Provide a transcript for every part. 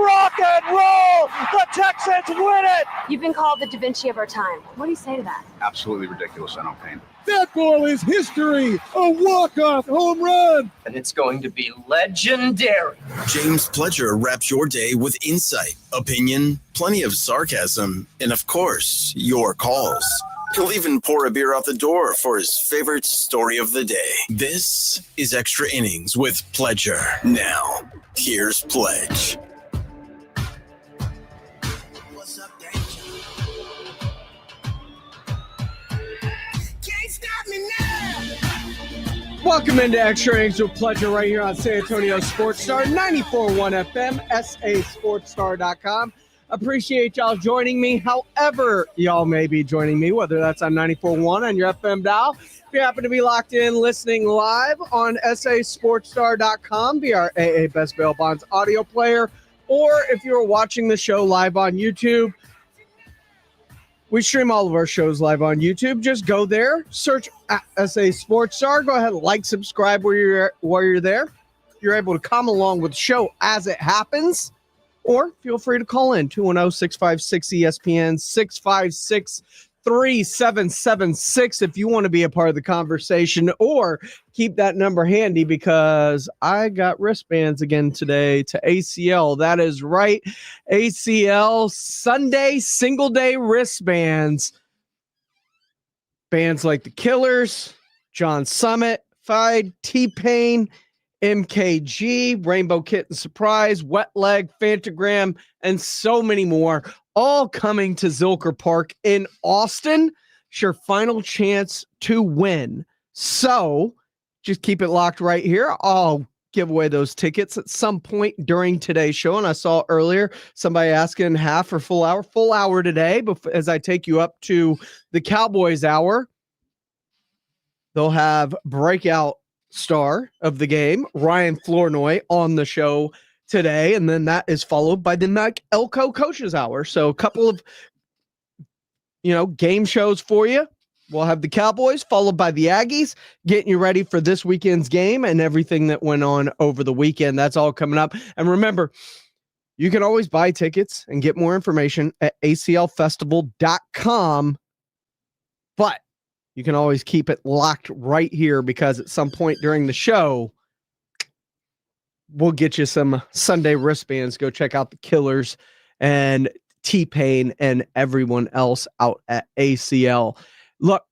rock and roll. The Texans win it. You've been called the Da Vinci of our time. What do you say to that? Absolutely ridiculous. I don't paint. That ball is history. A walk-off home run. And it's going to be legendary. James Pledger wraps your day with insight, opinion, plenty of sarcasm, and of course, your calls. He'll even pour a beer out the door for his favorite story of the day. This is Extra Innings with Pledger. Now, here's Pledge. What's up, Danger? Can't stop me now. Welcome into Extra Innings with Pledger right here on San Antonio Sports Star, 94.1 FM, sasportstar.com. Appreciate y'all joining me, however y'all may be joining me, whether that's on 94.1 on your FM dial. If you happen to be locked in listening live on sasportstar.com via our AA Best Bail Bonds audio player, or if you're watching the show live on YouTube, we stream all of our shows live on YouTube. Just go there, search at SA Sports Star. Go ahead and like, subscribe where you're there. You're able to come along with the show as it happens. Or feel free to call in 210-656-ESPN, 656-3776 if you want to be a part of the conversation, or keep that number handy because I got wristbands again today to ACL. That is right. ACL Sunday single day wristbands. Bands like the Killers, John Summit, Fide, T-Pain, MKG, Rainbow Kitten Surprise, Wet Leg, Fantagram, and so many more, all coming to Zilker Park in Austin. It's your final chance to win. So just keep it locked right here. I'll give away those tickets at some point during today's show. And I saw earlier somebody asking half or full hour today, as I take you up to the Cowboys hour. They'll have breakout star of the game, Ryan Flournoy, on the show today, and then that is followed by the Mike Elko Coaches Hour. So a couple of game shows for you. We'll have the Cowboys followed by the Aggies, getting you ready for this weekend's game and everything that went on over the weekend. That's all coming up. And remember, you can always buy tickets and get more information at aclfestival.com, but you can always keep it locked right here because at some point during the show, we'll get you some Sunday wristbands. Go check out the Killers and T-Pain and everyone else out at ACL. Look,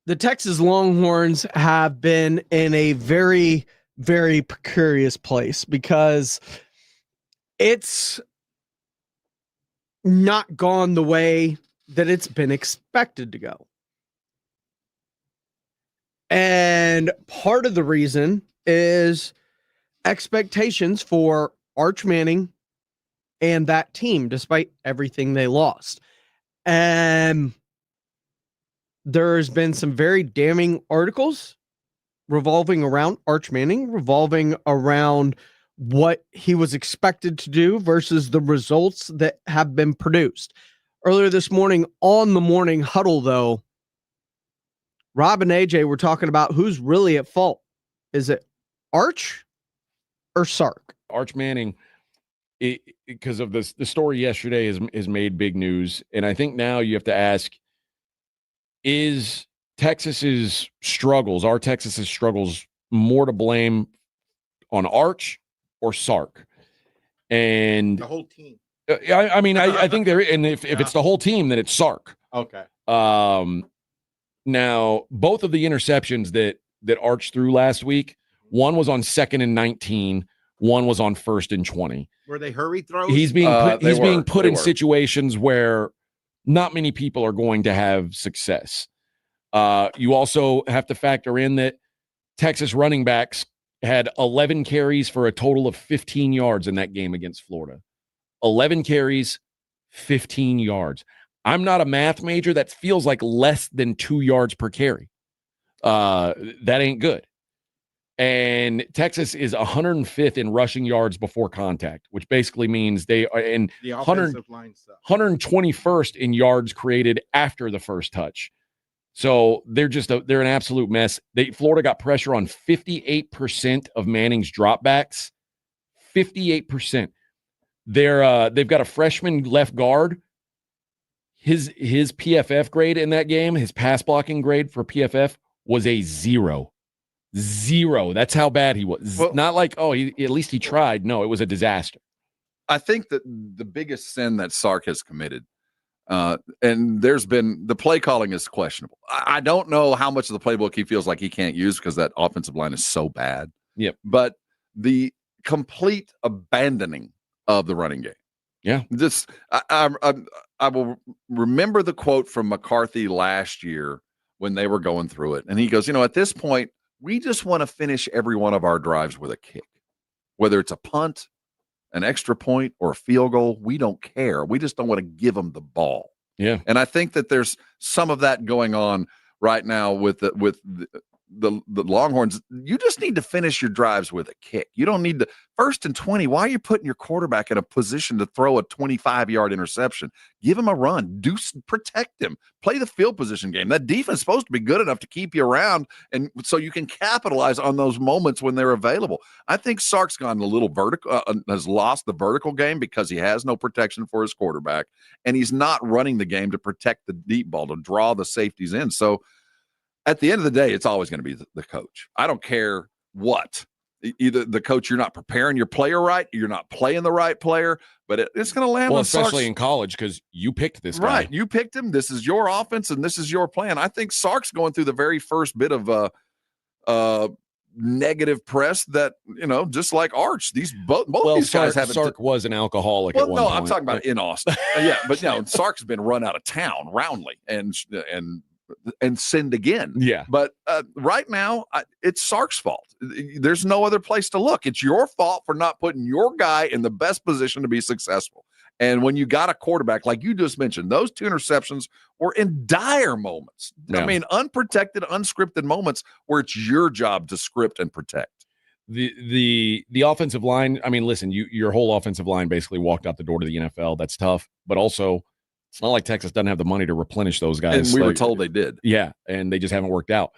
the Texas Longhorns have been in a very, very precarious place because it's not gone the way that it's been expected to go. And part of the reason is expectations for Arch Manning and that team, despite everything they lost. And there's been some very damning articles revolving around Arch Manning, revolving around what he was expected to do versus the results that have been produced. Earlier this morning on the morning huddle, though, Rob and AJ were talking about who's really at fault. Is it Arch or Sark? Arch Manning, because of this, the story yesterday has made big news. And I think now you have to ask, is Texas's struggles more to blame on Arch or Sark? And the whole team. I mean, I think there, and if it's the whole team, then it's Sark. Okay. Now, both of the interceptions that Arch threw last week, one was on 2nd and 19, one was on 1st and 20. Were they hurry throws? He's being put in situations where not many people are going to have success. You also have to factor in that Texas running backs had 11 carries for a total of 15 yards in that game against Florida. 11 carries, 15 yards. I'm not a math major. That feels like less than 2 yards per carry. That ain't good. And Texas is 105th in rushing yards before contact, which basically means they are in the offensive line stuff. 121st in yards created after the first touch. So they're an absolute mess. Florida got pressure on 58% of Manning's dropbacks. 58%. They've got a freshman left guard. His PFF grade in that game, his pass blocking grade for PFF was a 0. 0. That's how bad he was. Well, not like, at least he tried. No, it was a disaster. I think that the biggest sin that Sark has committed, and there's been the play calling is questionable. I don't know how much of the playbook he feels like he can't use because that offensive line is so bad. Yep. But the complete abandoning of the running game. Yeah. Just I will remember the quote from McCarthy last year when they were going through it. And he goes, at this point, we just want to finish every one of our drives with a kick, whether it's a punt, an extra point, or a field goal. We don't care. We just don't want to give them the ball. Yeah. And I think that there's some of that going on right now with the Longhorns. You just need to finish your drives with a kick. You don't need to 1st and 20. Why are you putting your quarterback in a position to throw a 25-yard interception? Give him a run. Protect him. Play the field position game. That defense is supposed to be good enough to keep you around, and so you can capitalize on those moments when they're available. I think Sark's gone a little vertical, has lost the vertical game because he has no protection for his quarterback, and he's not running the game to protect the deep ball, to draw the safeties in. So at the end of the day, it's always going to be the coach. I don't care what. Either the coach, you're not preparing your player right, you're not playing the right player, but it's going to land on especially Sark's, in college, because you picked this guy. Right, you picked him. This is your offense, and this is your plan. I think Sark's going through the very first bit of negative press that, just like Arch, both these guys have. Sark was an alcoholic at one point. I'm talking about in Austin. Yeah, but Sark's been run out of town roundly and sinned again. Yeah. But right now, it's Sark's fault. There's no other place to look. It's your fault for not putting your guy in the best position to be successful. And when you got a quarterback, like you just mentioned, those 2 interceptions were in dire moments. Yeah. I mean, unprotected, unscripted moments where it's your job to script and protect. The offensive line, I mean, listen, your whole offensive line basically walked out the door to the NFL. That's tough. But also, it's not like Texas doesn't have the money to replenish those guys. And we were told they did. Yeah, and they just haven't worked out.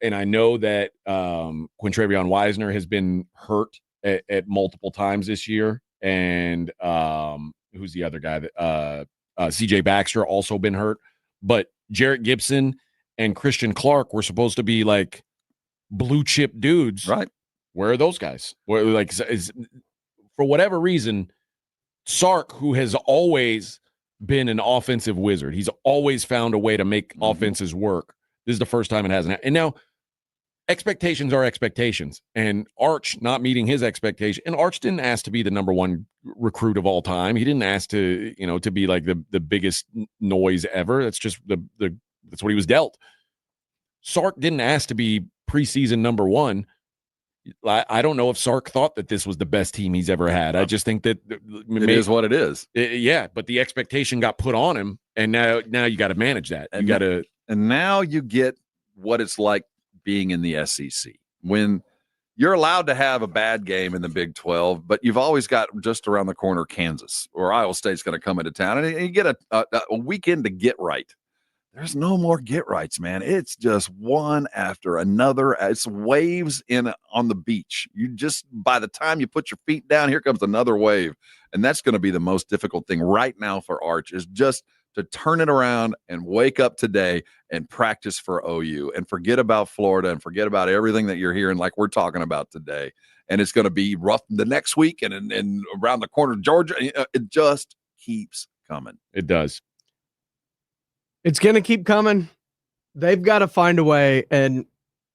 And I know that Quintravion Wisner has been hurt at multiple times this year. And who's the other guy? CJ Baxter also been hurt. But Jarrett Gibson and Christian Clark were supposed to be like blue chip dudes. Right. Where are those guys? For whatever reason, Sark, who has always been an offensive wizard. He's always found a way to make offenses work. This is the first time it hasn't. And now expectations are expectations, and Arch not meeting his expectation. And Arch didn't ask to be the number 1 recruit of all time. He didn't ask to, to be like the biggest noise ever. That's just that's what he was dealt. Sark didn't ask to be preseason number 1. I don't know if Sark thought that this was the best team he's ever had. I just think that it is what it is. But the expectation got put on him, and now you got to manage that. And now you get what it's like being in the SEC when you're allowed to have a bad game in the Big 12, but you've always got just around the corner Kansas or Iowa State's going to come into town, and you get a weekend to get right. There's no more get rights, man. It's just one after another. It's waves on the beach. You just, by the time you put your feet down, here comes another wave. And that's going to be the most difficult thing right now for Arch, is just to turn it around and wake up today and practice for OU and forget about Florida and forget about everything that you're hearing like we're talking about today. And it's going to be rough the next week and around the corner, Georgia. It just keeps coming. It does. It's going to keep coming. They've got to find a way. And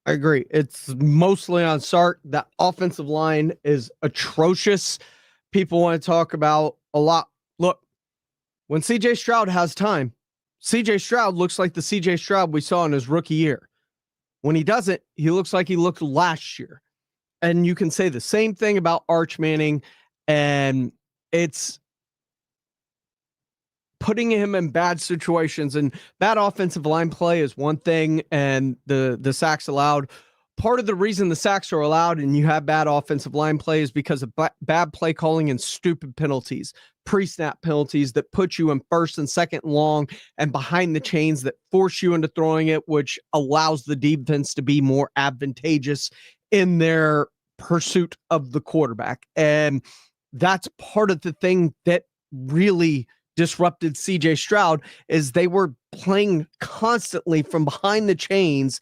I agree. It's mostly on Sark. That offensive line is atrocious. People want to talk about a lot. Look, when CJ Stroud has time, CJ Stroud looks like the CJ Stroud we saw in his rookie year. When he doesn't, he looks like he looked last year. And you can say the same thing about Arch Manning. And it's putting him in bad situations, and bad offensive line play is one thing, and the sacks allowed. Part of the reason the sacks are allowed and you have bad offensive line play is because of bad play calling and stupid penalties, pre-snap penalties that put you in 1st and 2nd long and behind the chains that force you into throwing it, which allows the defense to be more advantageous in their pursuit of the quarterback. And that's part of the thing that really disrupted CJ Stroud is they were playing constantly from behind the chains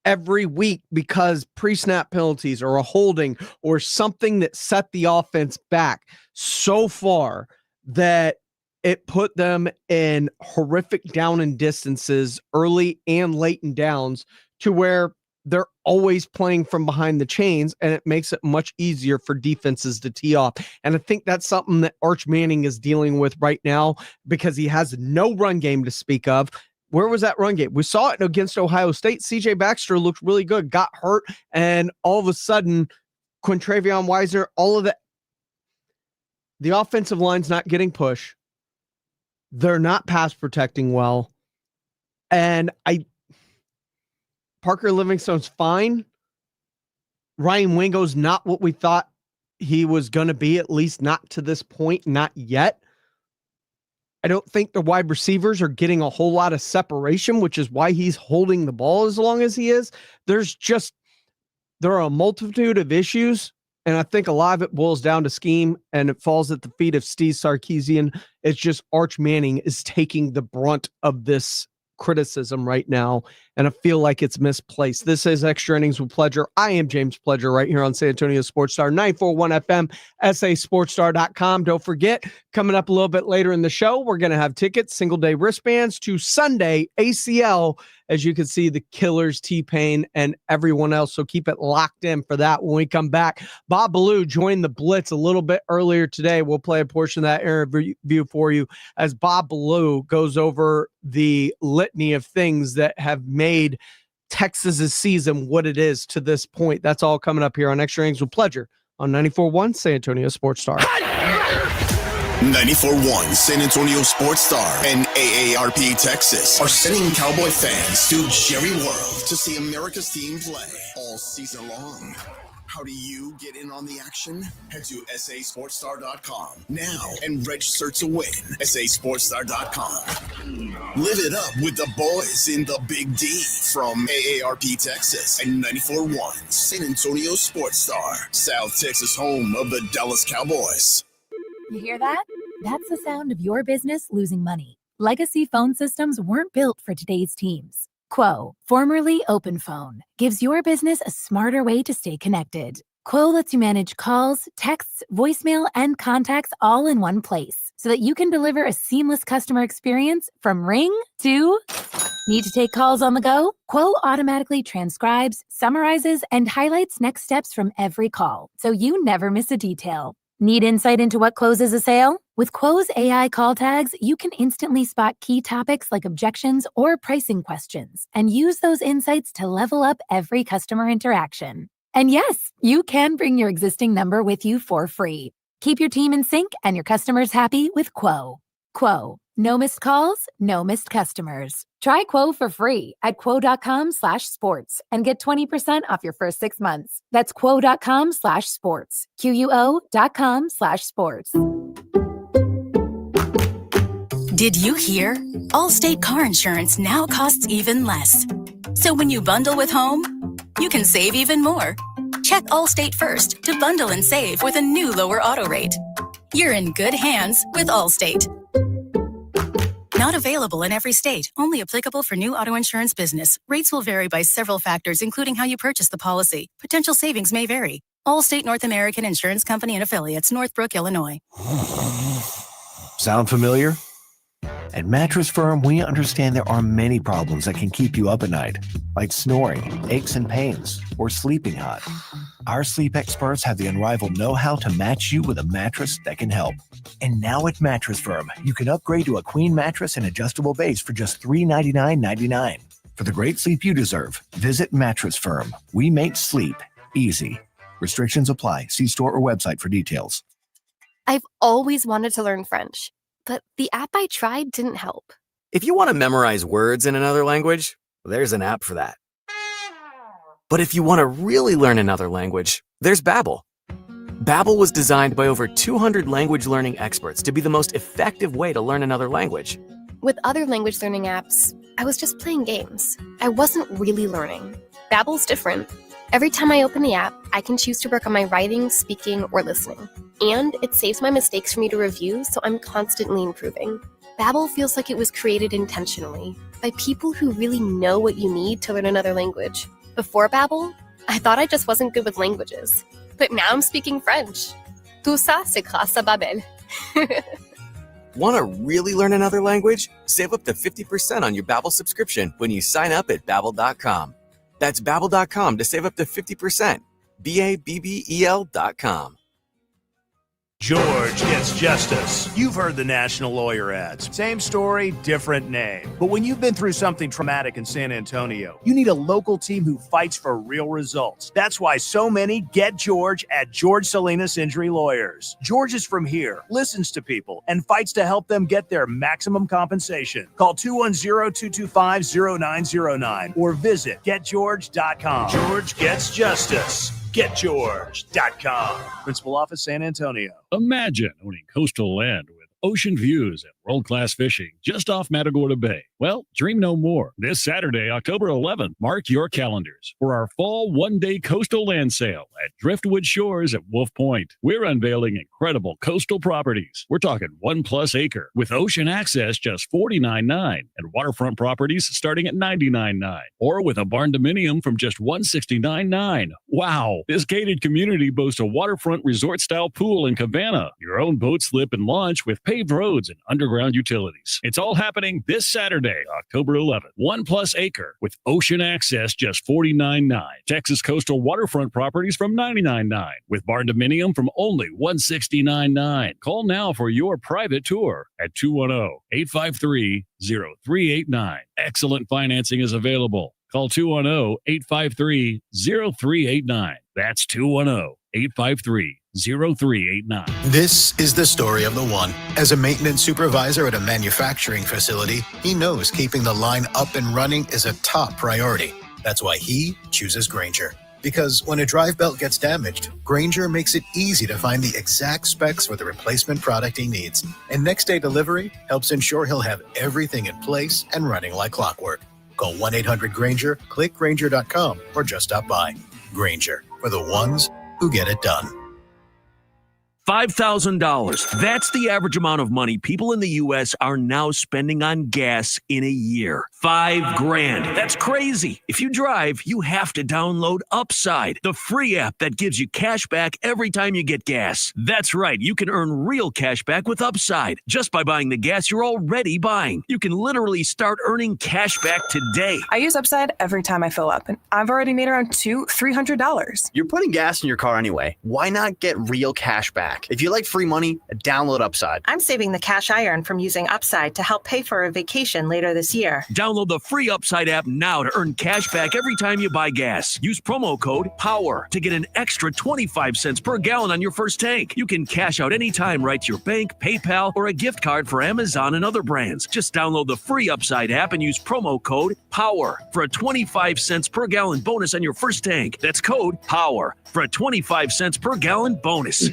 every week because pre-snap penalties or a holding or something that set the offense back so far that it put them in horrific down and distances early and late in downs to where they're always playing from behind the chains, and it makes it much easier for defenses to tee off. And I think that's something that Arch Manning is dealing with right now because he has no run game to speak of. Where was that run game? We saw it against Ohio State. CJ Baxter looked really good, got hurt, and all of a sudden, Quintravion Wisener, all of that. The offensive line's not getting push. They're not pass protecting well. And Parker Livingstone's fine. Ryan Wingo's not what we thought he was going to be, at least not to this point, not yet. I don't think the wide receivers are getting a whole lot of separation, which is why he's holding the ball as long as he is. There are a multitude of issues, and I think a lot of it boils down to scheme, and it falls at the feet of Steve Sarkisian. It's just Arch Manning is taking the brunt of this criticism right now, and I feel like it's misplaced. This is Extra Innings with Pledger. I am James Pledger right here on San Antonio Sports Star 941 FM, sasportstar.com. Don't forget, coming up a little bit later in the show, we're going to have tickets, single day wristbands to Sunday ACL. As you can see, the Killers, T-Pain, and everyone else. So keep it locked in for that when we come back. Bob Ballou joined the Blitz a little bit earlier today. We'll play a portion of that interview for you as Bob Ballou goes over the litany of things that have made Texas's season what it is to this point. That's all coming up here on Extra Innings with Pledger on 94.1 San Antonio Sports Star. 94.1 San Antonio Sports Star and AARP Texas are sending Cowboy fans to Jerry World to see America's team play all season long. How do you get in on the action? Head to sasportstar.com now and register to win. sasportstar.com. Live it up with the boys in the Big D from AARP Texas and 94.1 San Antonio Sports Star, South Texas home of the Dallas Cowboys. You hear that? That's the sound of your business losing money. Legacy phone systems weren't built for today's teams. Quo, formerly OpenPhone, gives your business a smarter way to stay connected. Quo lets you manage calls, texts, voicemail, and contacts all in one place so that you can deliver a seamless customer experience from ring to... Need to take calls on the go? Quo automatically transcribes, summarizes, and highlights next steps from every call, so you never miss a detail. Need insight into what closes a sale? With Quo's AI call tags, you can instantly spot key topics like objections or pricing questions and use those insights to level up every customer interaction. And yes, you can bring your existing number with you for free. Keep your team in sync and your customers happy with Quo. Quo. No missed calls, no missed customers. Try Quo for free at quo.com/sports and get 20% off your first 6 months. That's quo.com/sports. QUO.com/sports. Did you hear? Allstate car insurance now costs even less. So when you bundle with home, you can save even more. Check Allstate first to bundle and save with a new lower auto rate. You're in good hands with Allstate. Not available in every state. Only applicable for new auto insurance business. Rates will vary by several factors, including how you purchase the policy. Potential savings may vary. Allstate North American Insurance Company and Affiliates, Northbrook, Illinois. Sound familiar? At Mattress Firm, we understand there are many problems that can keep you up at night, like snoring, aches and pains, or sleeping hot. Our sleep experts have the unrivaled know-how to match you with a mattress that can help. And now at Mattress Firm, you can upgrade to a queen mattress and adjustable base for just $399.99. For the great sleep you deserve, visit Mattress Firm. We make sleep easy. Restrictions apply. See store or website for details. I've always wanted to learn French, but the app I tried didn't help. If you want to memorize words in another language, there's an app for that. But if you want to really learn another language, there's Babbel. Babbel was designed by over 200 language learning experts to be the most effective way to learn another language. With other language learning apps, I was just playing games. I wasn't really learning. Babbel's different. Every time I open the app, I can choose to work on my writing, speaking, or listening. And it saves my mistakes for me to review, so I'm constantly improving. Babbel feels like it was created intentionally by people who really know what you need to learn another language. Before Babbel, I thought I just wasn't good with languages. But now I'm speaking French. Tout ça, c'est grâce à Babbel. Want to really learn another language? Save up to 50% on your Babbel subscription when you sign up at Babbel.com. That's Babbel.com to save up to 50%. Babbel.com. George gets justice. You've heard the national lawyer ads. Same story, different name. But when you've been through something traumatic in San Antonio, you need a local team who fights for real results. That's why so many get George at George Salinas Injury Lawyers. George is from here, listens to people, and fights to help them get their maximum compensation. Call 210-225-0909 or visit getgeorge.com. George gets justice. GetGeorge.com. Principal Office, San Antonio. Imagine owning coastal land with ocean views and world-class fishing just off Matagorda Bay. Well, dream no more. This Saturday, October 11th, mark your calendars for our fall one-day coastal land sale at Driftwood Shores at Wolf Point. We're unveiling incredible coastal properties. We're talking 1+ acre with ocean access just $49.9 and waterfront properties starting at $99.9, or with a barn dominium from just $169.9. Wow! This gated community boasts a waterfront resort-style pool and cabana, your own boat slip and launch with paved roads and underground utilities. It's all happening this Saturday, October 11th. 1+ acre with ocean access just $49.9. Texas coastal waterfront properties from $99.9 with barn dominium from only $169.9. Call now for your private tour at 210-853-0389. Excellent financing is available. Call 210-853-0389. That's 210-853-0389. This is the story of the one. As a maintenance supervisor at a manufacturing facility, he knows keeping the line up and running is a top priority. That's why he chooses Grainger. Because when a drive belt gets damaged, Grainger makes it easy to find the exact specs for the replacement product he needs. And next day delivery helps ensure he'll have everything in place and running like clockwork. Call 1-800-GRAINGER, click Grainger.com, or just stop by. Grainger, for the ones who get it done. $5,000. That's the average amount of money people in the U.S. are now spending on gas in a year. $5,000. That's crazy. If you drive, you have to download Upside, the free app that gives you cash back every time you get gas. That's right. You can earn real cash back with Upside just by buying the gas you're already buying. You can literally start earning cash back today. I use Upside every time I fill up, and I've already made around $200-$300. You're putting gas in your car anyway. Why not get real cash back? If you like free money, download Upside. I'm saving the cash I earn from using Upside to help pay for a vacation later this year. Download the free Upside app now to earn cash back every time you buy gas. Use promo code POWER to get an extra 25 cents per gallon on your first tank. You can cash out anytime right to your bank, PayPal, or a gift card for Amazon and other brands. Just download the free Upside app and use promo code POWER for a 25 cents per gallon bonus on your first tank. That's code POWER for a 25 cents per gallon bonus.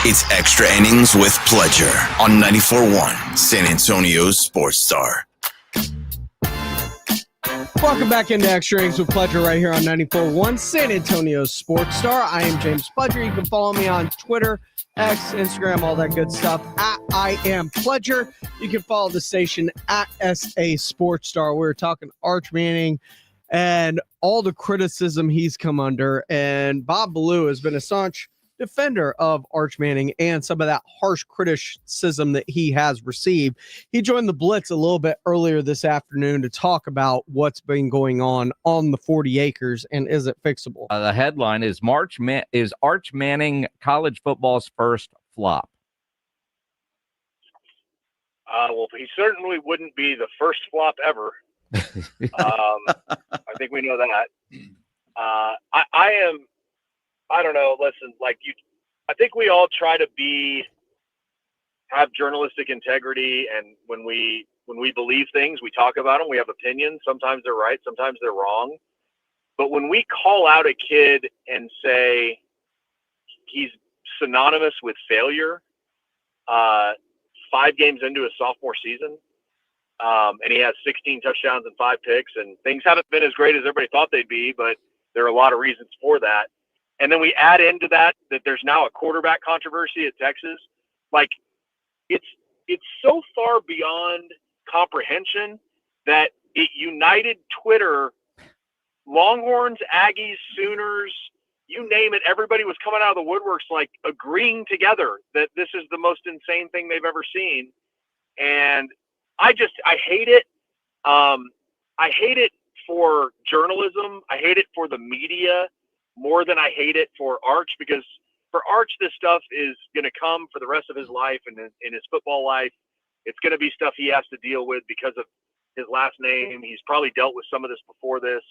It's Extra Innings with Pledger on 94.1 San Antonio's Sports Star. Welcome back into Extra Innings with Pledger right here on 94.1 San Antonio's Sports Star. I am James Pledger. You can follow me on Twitter, X, Instagram, all that good stuff at I Am Pledger. You can follow the station at SA Sports Star. We're talking Arch Manning and all the criticism he's come under. And Bob Ballou has been a staunch defender of Arch Manning and some of that harsh criticism that he has received. He joined the Blitz a little bit earlier this afternoon to talk about what's been going on the 40 acres and is it fixable? The headline is Arch Manning college football's first flop? Well, he certainly wouldn't be the first flop ever. I think we know that. I don't know. Listen, I think we all try to have journalistic integrity, and when we believe things, we talk about them. We have opinions. Sometimes they're right, sometimes they're wrong. But when we call out a kid and say he's synonymous with failure, 5 games into his sophomore season, and he has 16 touchdowns and 5 picks, and things haven't been as great as everybody thought they'd be, but There are a lot of reasons for that. And then we add into that there's now a quarterback controversy at Texas. Like, it's so far beyond comprehension that it united Twitter, Longhorns, Aggies, Sooners, you name it. Everybody was coming out of the woodworks, like agreeing together that this is the most insane thing they've ever seen. And I hate it. I hate it for journalism. I hate it for the media more than I hate it for Arch, because for Arch, this stuff is going to come for the rest of his life and in his football life. It's going to be stuff he has to deal with because of his last name. He's probably dealt with some of this before this,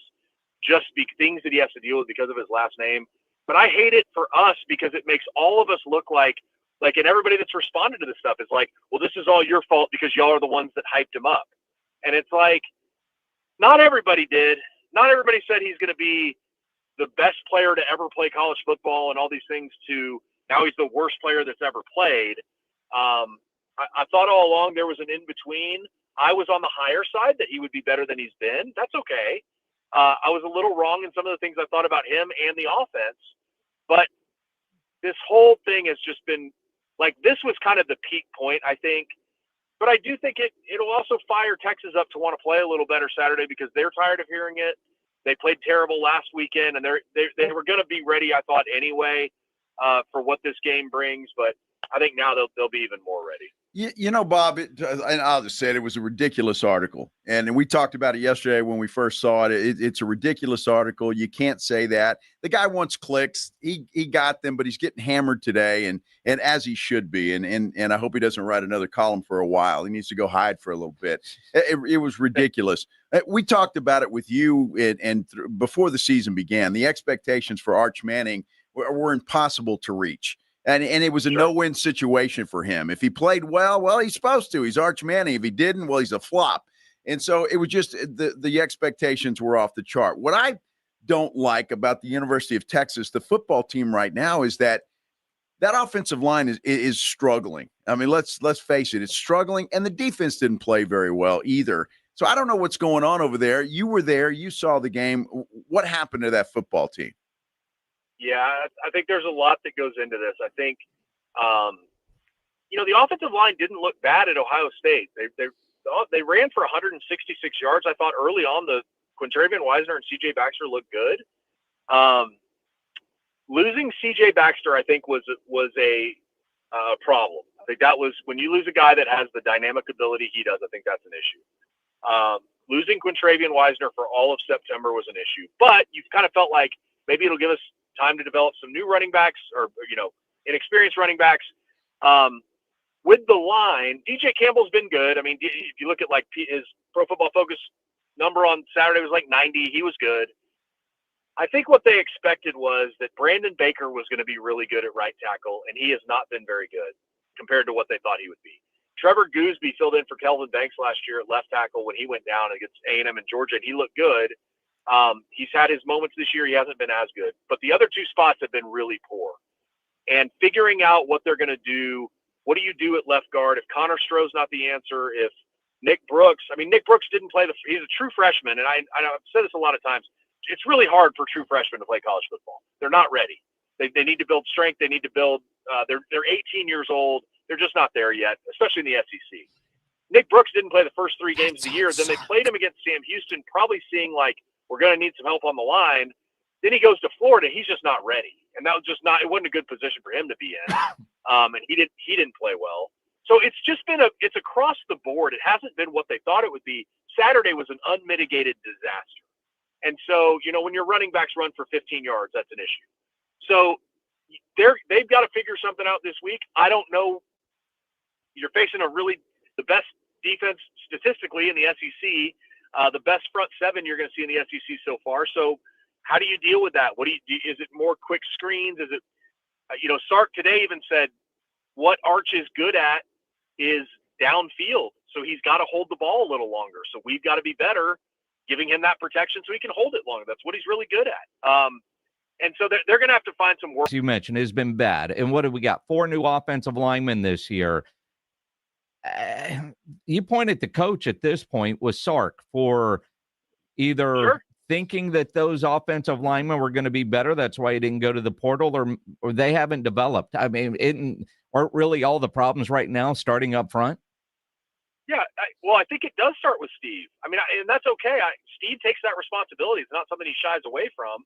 things that he has to deal with because of his last name. But I hate it for us because it makes all of us look like, and everybody that's responded to this stuff is like, well, this is all your fault because y'all are the ones that hyped him up. And it's like, not everybody did. Not everybody said he's going to be the best player to ever play college football and all these things to now he's the worst player that's ever played. I thought all along there was an in-between. I was on the higher side that he would be better than he's been. That's okay. I was a little wrong in some of the things I thought about him and the offense. But this whole thing has just been like, this was kind of the peak point, I think. But I do think it'll also fire Texas up to want to play a little better Saturday because they're tired of hearing it. They played terrible last weekend, and they were going to be ready, I thought, anyway, for what this game brings. But I think now they'll be even more ready. You know, Bob, and I'll just say it was a ridiculous article. And we talked about it yesterday when we first saw it. It's a ridiculous article. You can't say that. The guy wants clicks. He got them, but he's getting hammered today, and as he should be. And I hope he doesn't write another column for a while. He needs to go hide for a little bit. It was ridiculous. We talked about it with you before the season began. The expectations for Arch Manning were impossible to reach. And it was a no-win situation for him. If he played well, he's supposed to. He's Arch Manning. If he didn't, well, he's a flop. And so it was just the expectations were off the chart. What I don't like about the University of Texas, the football team right now, is that offensive line is struggling. I mean, let's face it, it's struggling, and the defense didn't play very well either. So I don't know what's going on over there. You were there. You saw the game. What happened to that football team? Yeah, I think there's a lot that goes into this. I think, the offensive line didn't look bad at Ohio State. They ran for 166 yards. I thought early on the Quintravian Wisner and C.J. Baxter looked good. Losing C.J. Baxter, I think, was a problem. I think that was when you lose a guy that has the dynamic ability he does. I think that's an issue. Losing Quintravian Wisner for all of September was an issue, but you've kind of felt like maybe it'll give us time to develop some new running backs or inexperienced running backs. With the line, DJ Campbell's been good. I mean, if you look at like his Pro Football Focus number on Saturday was like 90. He was good. I think what they expected was that Brandon Baker was going to be really good at right tackle, and he has not been very good compared to what they thought he would be. Trevor Gooseby filled in for Kelvin Banks last year at left tackle when he went down against A&M and Georgia, and he looked good. He's had his moments this year. He hasn't been as good, but the other two spots have been really poor. And figuring out what they're going to do, what do you do at left guard if Connor Stroh's not the answer? If Nick Brooks didn't play he's a true freshman, and I've said this a lot of times. It's really hard for true freshmen to play college football. They're not ready. They need to build strength. They need to build. They're 18 years old. They're just not there yet, especially in the SEC. Nick Brooks didn't play the first 3 games of the year. Then they played him against Sam Houston, probably seeing like, we're going to need some help on the line. Then he goes to Florida. He's just not ready. And that was just it wasn't a good position for him to be in. And he didn't play well. So it's just been it's across the board. It hasn't been what they thought it would be. Saturday was an unmitigated disaster. And so, when your running backs run for 15 yards, that's an issue. So they've got to figure something out this week. I don't know. You're facing the best defense statistically in the SEC, the best front seven you're going to see in the SEC so far. So how do you deal with that? Is it more quick screens? Is it, Sark today even said what Arch is good at is downfield. So he's got to hold the ball a little longer. So we've got to be better giving him that protection so he can hold it longer. That's what he's really good at. And so they're going to have to find some work. As you mentioned, has been bad. And what have we got? 4 new offensive linemen this year. You pointed the coach at this point was Sark for either thinking that those offensive linemen were going to be better? That's why he didn't go to the portal, or they haven't developed. I mean, aren't really all the problems right now starting up front? Yeah, I think it does start with Steve. I mean, and that's okay. Steve takes that responsibility. It's not something he shies away from.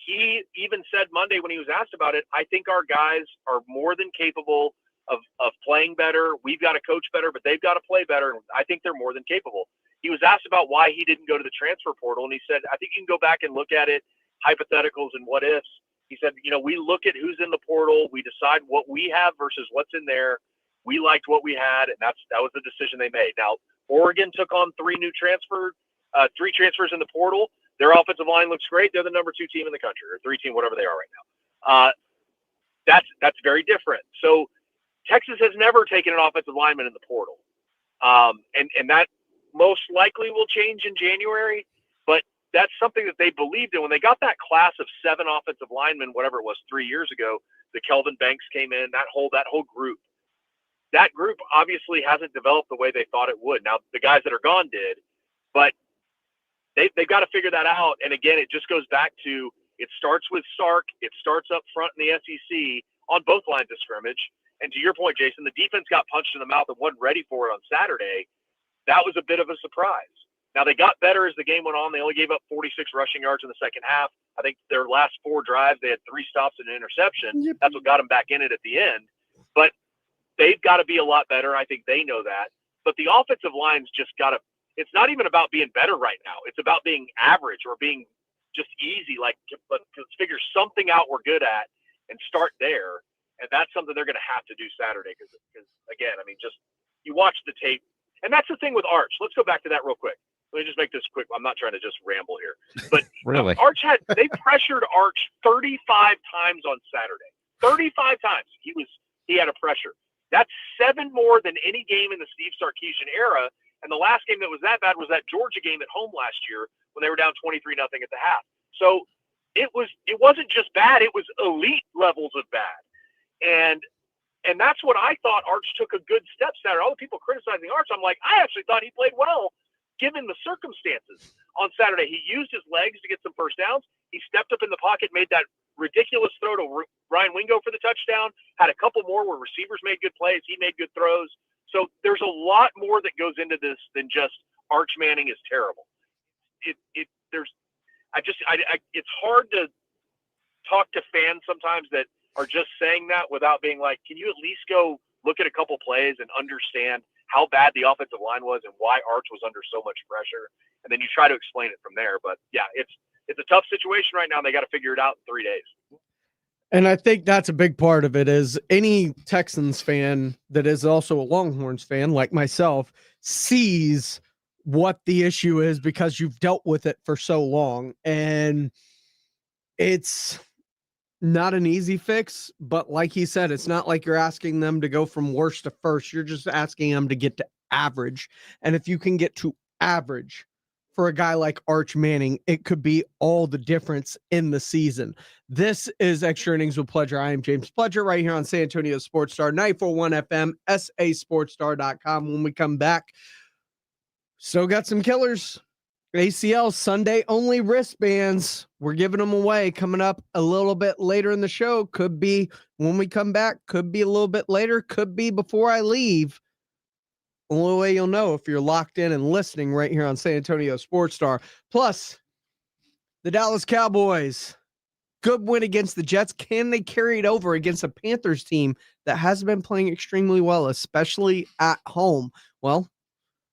He even said Monday when he was asked about it, I think our guys are more than capable of playing better. We've got to coach better, but they've got to play better. And I think they're more than capable. He was asked about why he didn't go to the transfer portal, and he said, I think you can go back and look at it, hypotheticals and what ifs. He said, we look at who's in the portal. We decide what we have versus what's in there. We liked what we had, and that was the decision they made. Now, Oregon took on three transfers in the portal. Their offensive line looks great. They're the number 2 team in the country, or 3 team, whatever they are right now. That's very different. So Texas has never taken an offensive lineman in the portal, and that most likely will change in January. But that's something that they believed in when they got that class of 7 offensive linemen, whatever it was, 3 years ago. The Kelvin Banks came in. That whole group. That group obviously hasn't developed the way they thought it would. Now, the guys that are gone did, but they've got to figure that out. And again, it just goes back to, it starts with Sark. It starts up front in the SEC on both lines of scrimmage. And to your point, Jason, the defense got punched in the mouth and wasn't ready for it on Saturday. That was a bit of a surprise. Now, they got better as the game went on. They only gave up 46 rushing yards in the second half. I think their last 4 drives, they had 3 stops and an interception. Yep. That's what got them back in it at the end. But they've got to be a lot better. I think they know that. But the offensive line's just got to – it's not even about being better right now. It's about being average or being just easy, like let's figure something out we're good at and start there. And that's something they're going to have to do Saturday because again, I mean, just you watch the tape. And that's the thing with Arch. Let's go back to that real quick. Let me just make this quick. I'm not trying to just ramble here. But really, they pressured Arch 35 times on Saturday. 35 times. He had a pressure. That's 7 more than any game in the Steve Sarkisian era. And the last game that was that bad was that Georgia game at home last year when they were down 23-0 at the half. So it wasn't just bad. It was elite levels of bad. And that's what I thought Arch took a good step Saturday. All the people criticizing Arch, I'm like, I actually thought he played well given the circumstances on Saturday. He used his legs to get some first downs. He stepped up in the pocket, made that ridiculous throw to Ryan Wingo for the touchdown, had a couple more where receivers made good plays. He made good throws. So there's a lot more that goes into this than just Arch Manning is terrible. It's hard to talk to fans sometimes that are just saying that without being like, can you at least go look at a couple plays and understand how bad the offensive line was and why Arch was under so much pressure? And then you try to explain it from there. But yeah, it's a tough situation right now. And they got to figure it out in 3 days. And I think that's a big part of it is any Texans fan that is also a Longhorns fan like myself sees what the issue is because you've dealt with it for so long. And it's not an easy fix, but like he said, it's not like you're asking them to go from worst to first. You're just asking them to get to average. And if you can get to average for a guy like Arch Manning, it could be all the difference in the season. This is Extra Innings with Pleasure. I am James Pledger right here on San Antonio Sports Star, 94.1 FM, sasportstar.com. When we come back, still got some killers. ACL Sunday only wristbands. We're giving them away coming up a little bit later in the show. Could be when we come back, could be a little bit later, could be before I leave. Only way you'll know if you're locked in and listening right here on San Antonio Sports Star. Plus, the Dallas Cowboys, good win against the Jets. Can they carry it over against a Panthers team that has been playing extremely well, especially at home? Well,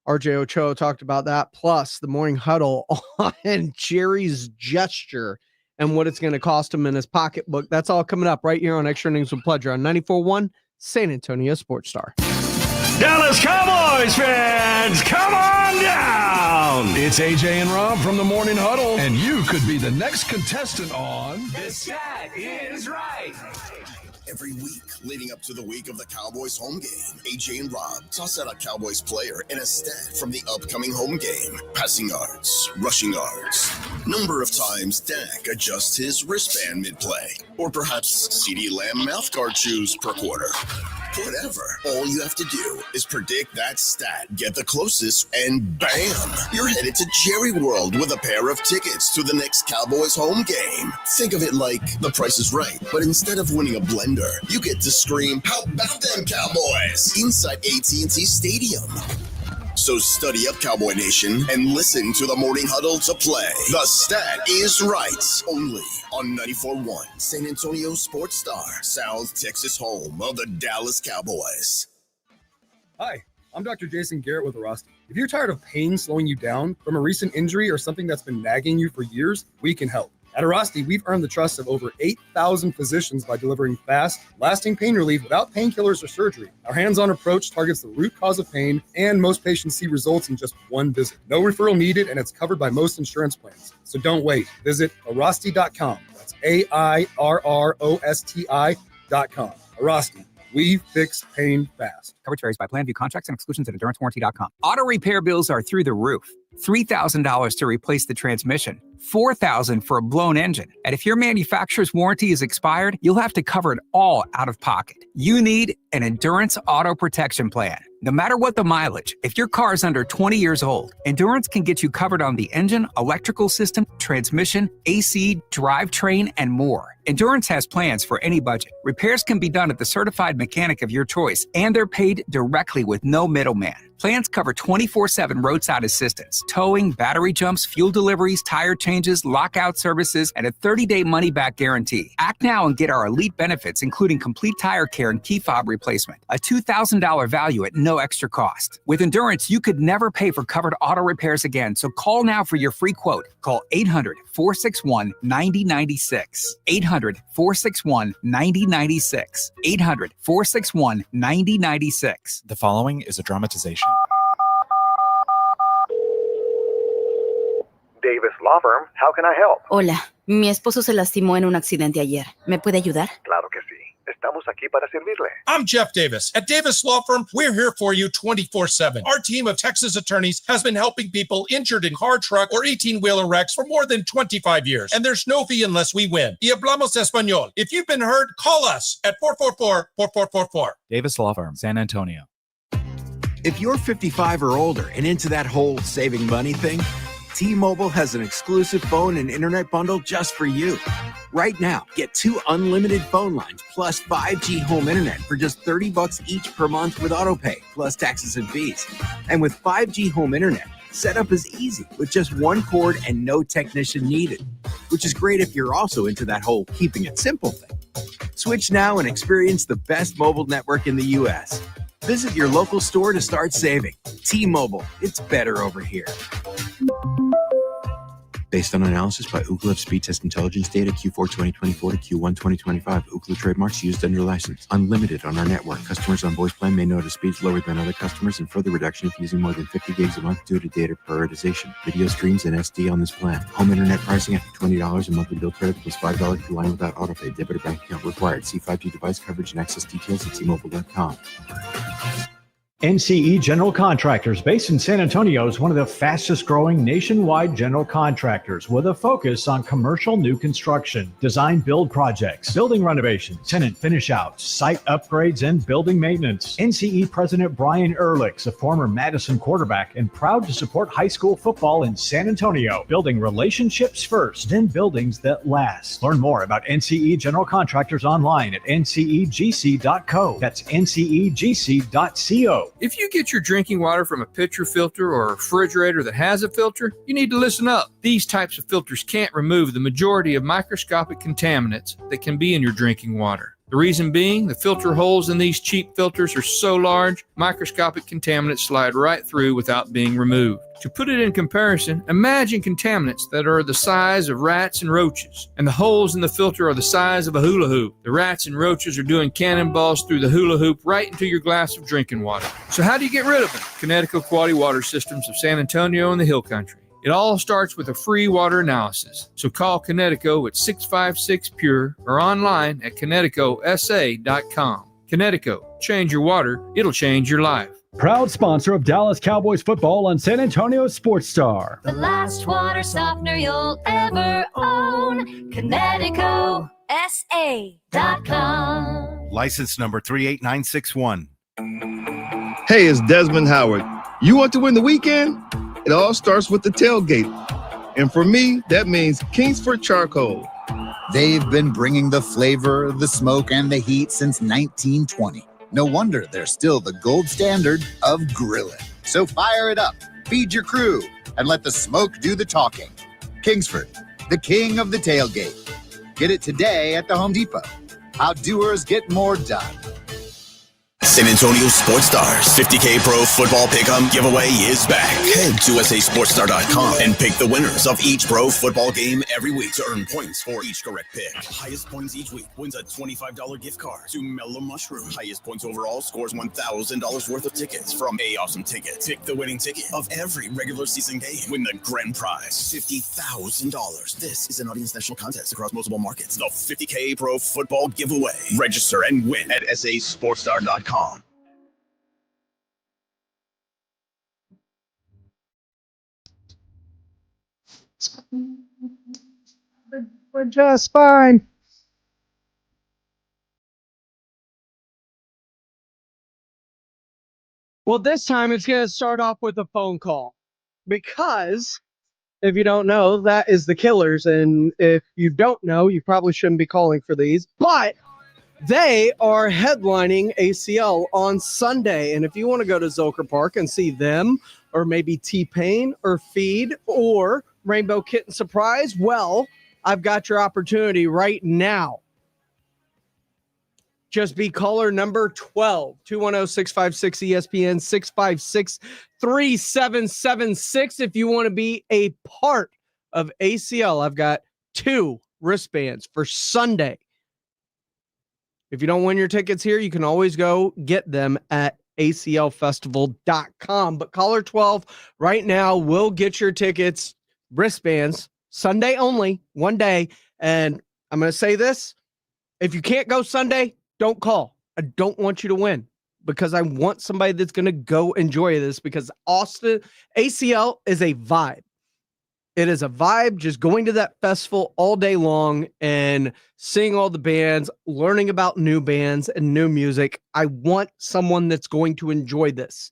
RJ Ochoa talked about that, plus the morning huddle on Jerry's gesture and what it's going to cost him in his pocketbook. That's all coming up right here on Extra Innings with Pleasure on 94.1 San Antonio Sports Star. Dallas Cowboys fans, come on down! It's AJ and Rob from the Morning Huddle, and you could be the next contestant on The Stat Is Right. Every week leading up to the week of the Cowboys home game, AJ and Rob toss out a Cowboys player and a stat from the upcoming home game. Passing yards, rushing yards, number of times Dak adjusts his wristband mid-play, or perhaps CeeDee Lamb mouthguard chews per quarter. whatever. All you have to do is predict that stat, get the closest, and bam! You're headed to Jerry World with a pair of tickets to the next Cowboys home game. Think of it like The Price is Right, but instead of winning a blender, you get to scream, "How about them Cowboys?" inside AT&T Stadium. So study up, Cowboy Nation, and listen to the Morning Huddle to play. The Stat is Right, only on 94.1 San Antonio Sports Star, South Texas home of the Dallas Cowboys. Hi, I'm Dr. Jason Garrett with Arasti. If you're tired of pain slowing you down from a recent injury or something that's been nagging you for years, we can help. At Arasti, we've earned the trust of over 8,000 physicians by delivering fast, lasting pain relief without painkillers or surgery. Our hands-on approach targets the root cause of pain, and most patients see results in just one visit. No referral needed, and it's covered by most insurance plans. So don't wait. Visit Arasti.com. That's AIRROSTI.com. Arasti. We fix pain fast. Coverage varies by plan. View contracts and exclusions at EnduranceWarranty.com. Auto repair bills are through the roof. $3,000 to replace the transmission. $4,000 for a blown engine. And if your manufacturer's warranty is expired, you'll have to cover it all out of pocket. You need an Endurance Auto Protection Plan. No matter what the mileage, if your car is under 20 years old, Endurance can get you covered on the engine, electrical system, transmission, AC, drivetrain, and more. Endurance has plans for any budget. Repairs can be done at the certified mechanic of your choice, and they're paid directly with no middleman. Plans cover 24/7 roadside assistance, towing, battery jumps, fuel deliveries, tire changes, lockout services, and a 30-day money-back guarantee. Act now and get our elite benefits, including complete tire care and key fob replacement. A $2,000 value at no extra cost. With Endurance, you could never pay for covered auto repairs again, so call now for your free quote. Call 800-461-9096. 800-461-9096. 800-461-9096. The following is a dramatization. Davis Law Firm, how can I help? Hola, mi esposo se lastimó en un accidente ayer. ¿Me puede ayudar? Claro que sí. Estamos aquí para servirle. I'm Jeff Davis. At Davis Law Firm, we're here for you 24/7. Our team of Texas attorneys has been helping people injured in car, truck, or 18-wheeler wrecks for more than 25 years. And there's no fee unless we win. Y hablamos español. If you've been hurt, call us at 444-4444. Davis Law Firm, San Antonio. If you're 55 or older and into that whole saving money thing, T-Mobile has an exclusive phone and internet bundle just for you. Right now, get 2 unlimited phone lines plus 5G home internet for just $30 each per month with autopay, plus taxes and fees. And with 5G home internet, setup is easy with just one cord and no technician needed, which is great if you're also into that whole keeping it simple thing. Switch now and experience the best mobile network in the U.S. Visit your local store to start saving. T-Mobile, it's better over here. Based on analysis by Ookla of speed test intelligence data Q4 2024 to Q1 2025. Ookla trademarks used under license. Unlimited on our network. Customers on voice plan may notice speeds lower than other customers and further reduction if using more than 50 gigs a month due to data prioritization. Video streams and SD on this plan. Home internet pricing after $20 and monthly bill credit plus $5 per line without autopay. Debit or bank account required. See 5G device coverage and access details at T-Mobile.com. NCE General Contractors, based in San Antonio, is one of the fastest growing nationwide general contractors with a focus on commercial new construction, design build projects, building renovations, tenant finish outs, site upgrades, and building maintenance. NCE President Brian Ehrlich's a former Madison quarterback and proud to support high school football in San Antonio, building relationships first, then buildings that last. Learn more about NCE General Contractors online at ncegc.co. That's ncegc.co. If you get your drinking water from a pitcher filter or a refrigerator that has a filter, you need to listen up. These types of filters can't remove the majority of microscopic contaminants that can be in your drinking water. The reason being, the filter holes in these cheap filters are so large, microscopic contaminants slide right through without being removed. To put it in comparison, imagine contaminants that are the size of rats and roaches, and the holes in the filter are the size of a hula hoop. The rats and roaches are doing cannonballs through the hula hoop right into your glass of drinking water. So how do you get rid of them? Connecticut Quality Water Systems of San Antonio and the Hill Country. It all starts with a free water analysis. So call Connecticut at 656-PURE or online at connecticusa.com. Connecticut, change your water, it'll change your life. Proud sponsor of Dallas Cowboys football on San Antonio Sports Star. The last water softener you'll ever own. ConnecticutSA.com. License number 38961. Hey, it's Desmond Howard. You want to win the weekend? It all starts with the tailgate. And for me, that means Kingsford Charcoal. They've been bringing the flavor, the smoke, and the heat since 1920. No wonder they're still the gold standard of grilling. So fire it up, feed your crew, and let the smoke do the talking. Kingsford, the king of the tailgate. Get it today at the Home Depot. How doers get more done. San Antonio Sports Stars 50K Pro Football Pick'em giveaway is back. Head to sasportsstar.com and pick the winners of each pro football game every week to earn points for each correct pick. Highest points each week wins a $25 gift card to Mellow Mushroom. Highest points overall scores $1,000 worth of tickets from A Awesome Tickets. Pick the winning ticket of every regular season game. Win the grand prize, $50,000. This is an audience national contest across multiple markets. The 50K Pro Football Giveaway. Register and win at sasportsstar.com. We're just fine. Well, this time it's going to start off with a phone call because if you don't know, that is the Killers. And if you don't know, you probably shouldn't be calling for these, but they are headlining ACL on Sunday. And if you want to go to Zilker Park and see them, or maybe T-Pain or Feed or Rainbow Kitten Surprise, well, I've got your opportunity right now. Just be caller number 12, 210-656-ESPN, 656-3776. If you want to be a part of ACL, I've got 2 wristbands for Sunday. If you don't win your tickets here, you can always go get them at aclfestival.com. But caller 12 right now will get your tickets, wristbands, Sunday only, one day. And I'm going to say this. If you can't go Sunday, don't call. I don't want you to win because I want somebody that's going to go enjoy this because Austin ACL is a vibe. It is a vibe just going to that festival all day long and seeing all the bands, learning about new bands and new music. I want someone that's going to enjoy this.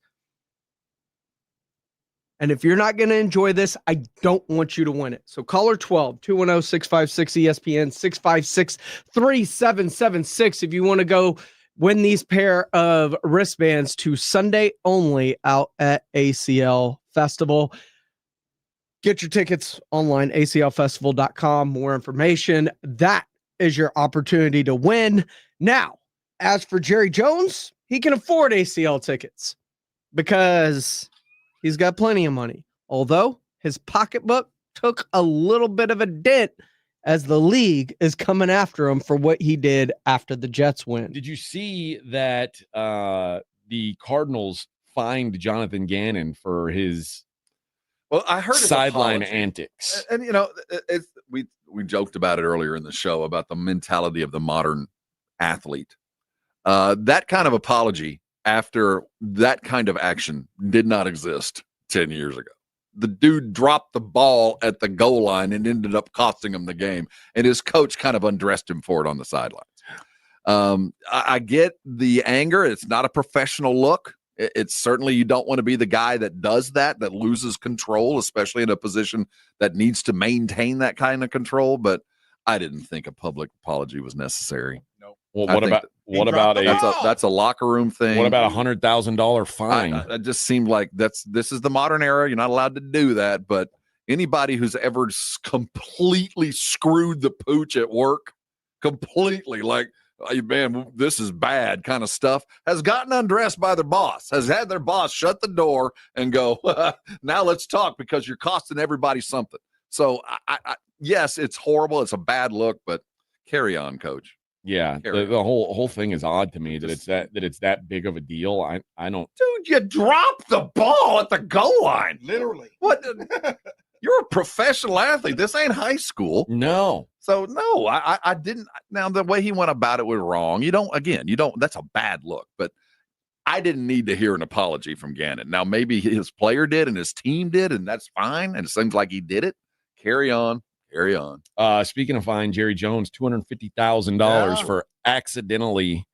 And if you're not going to enjoy this, I don't want you to win it. So caller 12, 210-656-ESPN, 656-3776. If you want to go win these pair of wristbands to Sunday only out at ACL Festival. Get your tickets online, aclfestival.com. More information. That is your opportunity to win. Now, as for Jerry Jones, he can afford ACL tickets because he's got plenty of money. Although his pocketbook took a little bit of a dent as the league is coming after him for what he did after the Jets win. Did you see that the Cardinals fined Jonathan Gannon for his I heard sideline antics? And you know, we joked about it earlier in the show about the mentality of the modern athlete. That kind of apology after that kind of action did not exist 10 years ago. The dude dropped the ball at the goal line and ended up costing him the game, and his coach kind of undressed him for it on the sidelines. I get the anger. It's not a professional look. It's certainly, you don't want to be the guy that does that loses control, especially in a position that needs to maintain that kind of control. But I didn't think a public apology was necessary. No. Well, that's a locker room thing. What about $100,000 fine? That just seemed like this is the modern era. You're not allowed to do that. But anybody who's ever completely screwed the pooch at work, completely like, "Hey, man, this is bad," kind of stuff, has gotten undressed by their boss, has had their boss shut the door and go, "Now let's talk because you're costing everybody something." So, yes, it's horrible. It's a bad look, but carry on, coach. Yeah, the whole thing is odd to me that it's that big of a deal. I don't. Dude, you dropped the ball at the goal line. Literally. What? You're a professional athlete. This ain't high school. No. So no, I didn't. Now the way he went about it was wrong. You don't. That's a bad look. But I didn't need to hear an apology from Gannon. Now maybe his player did and his team did, and that's fine. And it seems like he did it. Carry on. Speaking of fine, Jerry Jones, $250,000 for accidentally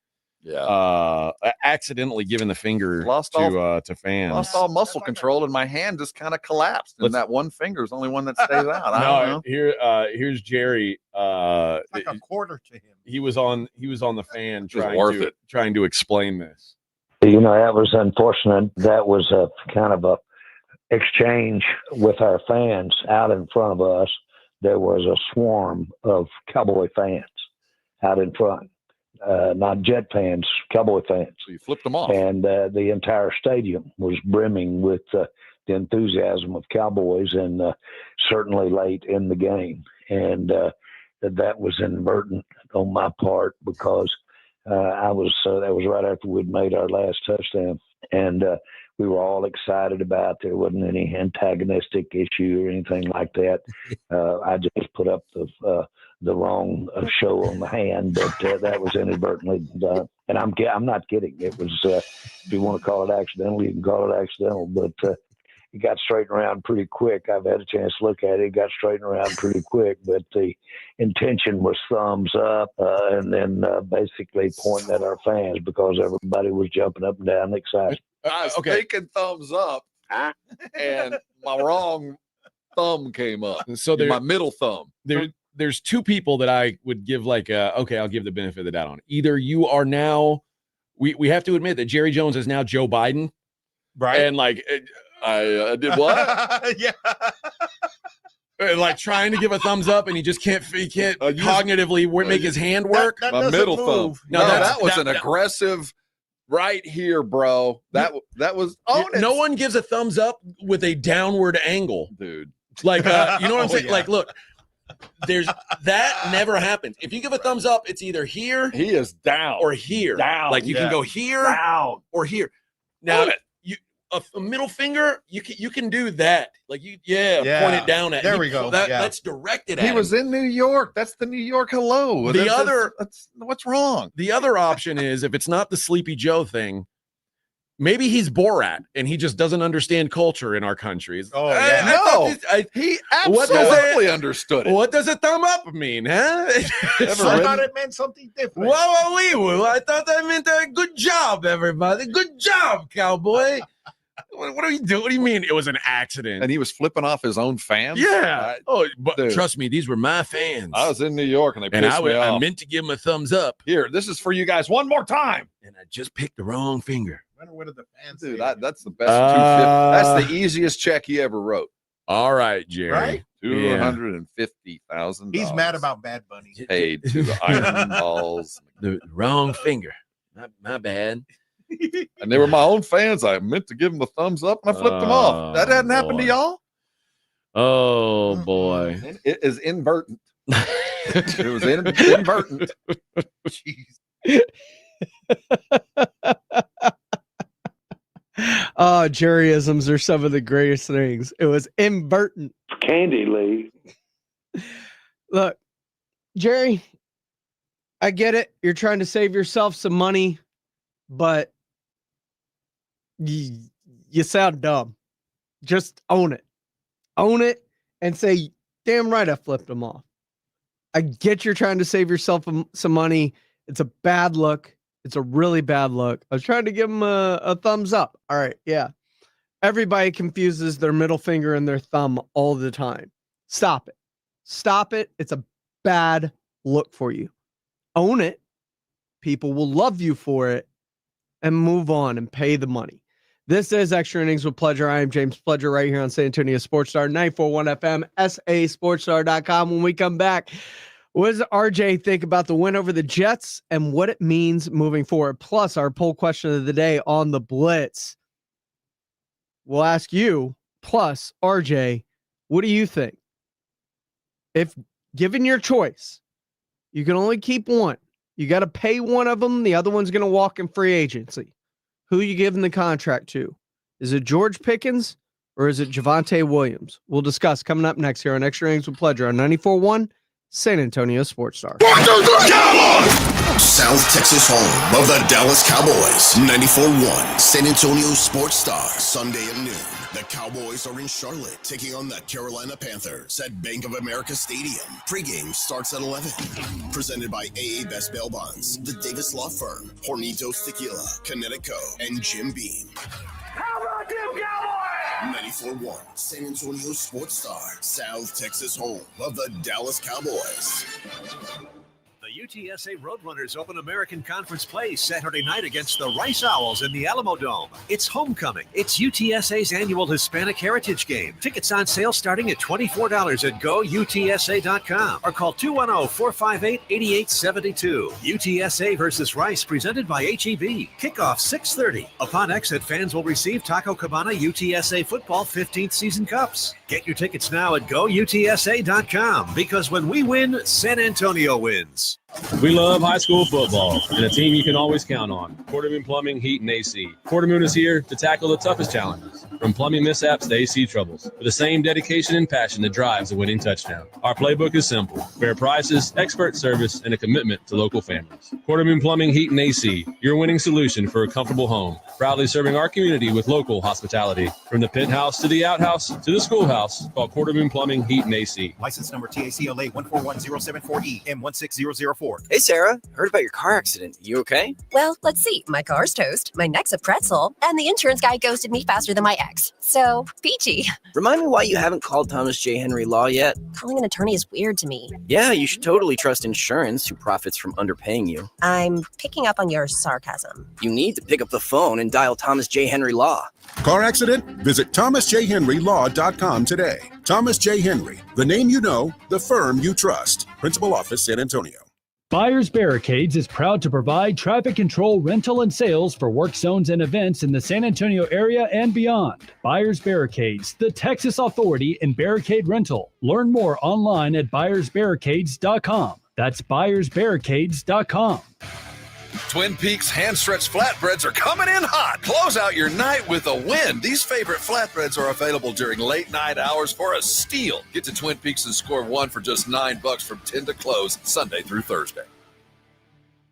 accidentally giving the finger Lost to fans. Lost all muscle control, and my hand just kind of collapsed. And that one finger is the only one that stays out. I don't know. Here's Jerry. Like a quarter to him. He was on the fan worth trying to explain this. You know, that was unfortunate. That was a kind of a exchange with our fans out in front of us. There was a swarm of Cowboy fans out in front. Not Jet fans, Cowboy fans. So you flipped them off. And the entire stadium was brimming with the enthusiasm of Cowboys, and certainly late in the game. And that was inadvertent on my part because that was right after we'd made our last touchdown. And we were all excited about. There wasn't any antagonistic issue or anything like that. I just put up the wrong show on the hand, but that was inadvertently done. And I'm not kidding. It was, if you want to call it accidental, you can call it accidental, but it got straightened around pretty quick. I've had a chance to look at it. It got straightened around pretty quick, but the intention was thumbs up and then basically pointing at our fans because everybody was jumping up and down excited. I was thinking thumbs up, and my wrong thumb came up. So my middle thumb. There's two people that I would give I'll give the benefit of the doubt on. Either you are now, we have to admit that Jerry Jones is now Joe Biden, right? And I did what? Yeah. Like trying to give a thumbs up, and he can't cognitively make his hand work. My middle thumb. No, that was an aggressive. Right here, bro. That was no one gives a thumbs up with a downward angle, dude. Like you know what I'm saying? Yeah. Like, look, there's that never happens. If you give a thumbs up, it's either here, he is down, or here. Down. Like you can go here, down, or here. Now a middle finger, you can do that. Like point it down at. There we go. That's directed at. He was in New York. That's the New York hello. That's what's wrong. The other option is if it's not the Sleepy Joe thing, maybe he's Borat and he just doesn't understand culture in our country. Oh yeah, he absolutely understood it. What does a thumb up mean, huh? I thought it meant something different. Whoa, I thought that meant good job, everybody. Good job, cowboy. What are you doing? What do you mean it was an accident? And he was flipping off his own fans? Yeah. But trust me, these were my fans. I was in New York and they pissed me off. I meant to give them a thumbs up. Here, this is for you guys one more time. And I just picked the wrong finger. What are the fans? Dude, that's the best. That's the easiest check he ever wrote. All right, Jerry. Right? $250,000. He's mad about Bad Bunny. Paid to the Iron Balls. The wrong finger. My bad. And they were my own fans. I meant to give them a thumbs up and I flipped them off. That hadn't happened to y'all? Oh, boy. It is inadvertent. It was inadvertent. Jeez. Oh, Jerryisms are some of the greatest things. It was inadvertent. Candy Lee. Look, Jerry, I get it. You're trying to save yourself some money, but you sound dumb. Just own it. Own it and say, damn right, I flipped them off. I get you're trying to save yourself some money. It's a bad look. It's a really bad look. I was trying to give him a thumbs up. All right, yeah. Everybody confuses their middle finger and their thumb all the time. Stop it. Stop it. It's a bad look for you. Own it. People will love you for it. And move on and pay the money. This is Extra Innings with Pleasure. I am James Pleasure right here on San Antonio Sports Star, 941 FM, SASportsStar.com. When we come back, what does RJ think about the win over the Jets and what it means moving forward? Plus, our poll question of the day on the Blitz. We'll ask you, plus RJ, what do you think? If given your choice, you can only keep one. You got to pay one of them. The other one's going to walk in free agency. Who are you giving the contract to? Is it George Pickens or is it Javonte Williams? We'll discuss coming up next here on Extra Innings with Pleasure on 94.1 San Antonio Sports Star. South Texas home of the Dallas Cowboys. 94.1 San Antonio Sports Star, Sunday at noon. The Cowboys are in Charlotte, taking on the Carolina Panthers at Bank of America Stadium. Pre-game starts at 11. Presented by AA Best Bail Bonds, the Davis Law Firm, Hornitos Tequila, Connecticut, and Jim Beam. How about them Cowboys? 94.1 San Antonio Sports Star, South Texas home of the Dallas Cowboys. The UTSA Roadrunners open American Conference play Saturday night against the Rice Owls in the Alamo Dome. It's homecoming. It's UTSA's annual Hispanic Heritage Game. Tickets on sale starting at $24 at GoUTSA.com or call 210-458-8872. UTSA versus Rice presented by HEB. Kickoff 6:30. Upon exit, fans will receive Taco Cabana UTSA Football 15th Season Cups. Get your tickets now at GoUTSA.com because when we win, San Antonio wins. We love high school football and a team you can always count on. Quartermoon Plumbing, Heat, and AC. Quartermoon is here to tackle the toughest challenges, from plumbing mishaps to AC troubles, with the same dedication and passion that drives a winning touchdown. Our playbook is simple: fair prices, expert service, and a commitment to local families. Quartermoon Plumbing, Heat, and AC, your winning solution for a comfortable home. Proudly serving our community with local hospitality. From the penthouse to the outhouse to the schoolhouse, call Quartermoon Plumbing, Heat, and AC. License number TACLA 141074E M16004. Hey, Sarah. Heard about your car accident. You okay? Well, let's see. My car's toast, my neck's a pretzel, and the insurance guy ghosted me faster than my ex. So, peachy. Remind me why you haven't called Thomas J. Henry Law yet. Calling an attorney is weird to me. Yeah, you should totally trust insurance who profits from underpaying you. I'm picking up on your sarcasm. You need to pick up the phone and dial Thomas J. Henry Law. Car accident? Visit thomasjhenrylaw.com today. Thomas J. Henry, the name you know, the firm you trust. Principal Office, San Antonio. Buyers Barricades is proud to provide traffic control, rental, and sales for work zones and events in the San Antonio area and beyond. Buyers Barricades, the Texas authority in barricade rental. Learn more online at buyersbarricades.com. That's buyersbarricades.com. Twin Peaks hand-stretched flatbreads are coming in hot. Close out your night with a win. These favorite flatbreads are available during late night hours for a steal. Get to Twin Peaks and score one for just $9 from 10 to close, Sunday through Thursday.